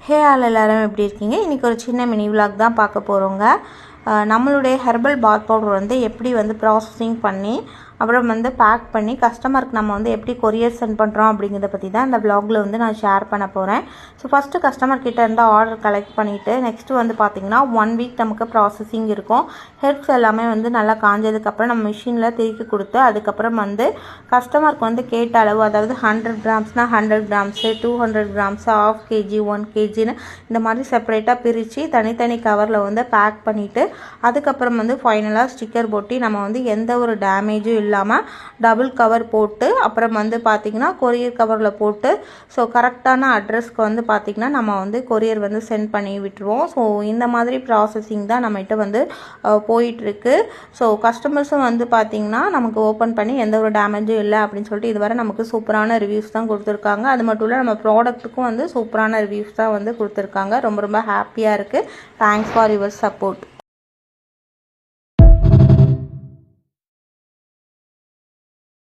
Hey all எல்லாரும் எப்படி இருக்கீங்க? இன்றைக்கி ஒரு சின்ன மினி விலாக் தான் பார்க்க போகிறோங்க. நம்மளுடைய ஹெர்பல் பாத் பவுடர் வந்து எப்படி வந்து ப்ராசஸிங் பண்ணி அப்புறம் வந்து பேக் பண்ணி கஸ்டமருக்கு நம்ம வந்து எப்படி கொரியர் சென்ட் பண்ணுறோம் அப்படிங்கிறத பற்றி தான் இந்த விலாகில் வந்து நான் ஷேர் பண்ண போகிறேன். ஸோ ஃபஸ்ட்டு கஸ்டமர்கிட்ட இருந்து ஆர்டர் கலெக்ட் பண்ணிவிட்டு நெக்ஸ்ட்டு வந்து பார்த்திங்கன்னா 1 வீக் நமக்கு ப்ராசஸிங் இருக்கும். ஹெர்ப்ஸ் எல்லாமே வந்து நல்லா காஞ்சதுக்கப்புறம் நம்ம மிஷினில் திருக்கி கொடுத்து அதுக்கப்புறம் வந்து கஸ்டமருக்கு வந்து கேட்ட அளவு, அதாவது 100 கிராம்ஸ்னால் 100 கிராம்ஸு, 200 கிராம்ஸு, 1/2 kg 1 kgன்னு இந்த மாதிரி செப்பரேட்டாக பிரித்து தனித்தனி கவரில் வந்து பேக் பண்ணிவிட்டு அதுக்கப்புறம் வந்து ஃபைனலாக ஸ்டிக்கர் போட்டி நம்ம வந்து எந்த ஒரு டேமேஜும் இல்லாமல் டபுள் கவர் போட்டு அப்புறம் வந்து பார்த்திங்கன்னா கொரியர் கவரில் போட்டு ஸோ கரெக்டான அட்ரஸ்க்கு வந்து பார்த்திங்கன்னா நம்ம வந்து கொரியர் வந்து சென்ட் பண்ணி விட்டுருவோம். ஸோ இந்த மாதிரி ப்ராசஸிங் தான் நம்மகிட்ட வந்து போயிட்டுருக்கு. ஸோ கஸ்டமர்ஸும் வந்து பார்த்திங்கன்னா நமக்கு ஓப்பன் பண்ணி எந்த ஒரு டேமேஜும் இல்லை அப்படின்னு சொல்லிட்டு இதுவரை நமக்கு சூப்பரான ரிவ்யூஸ் தான் கொடுத்துருக்காங்க. அது மட்டும் இல்லை நம்ம ப்ராடக்ட்டுக்கும் வந்து சூப்பரான ரிவ்யூஸ் தான் வந்து கொடுத்துருக்காங்க. ரொம்ப ரொம்ப ஹாப்பியாக இருக்குது. Thanks for your support.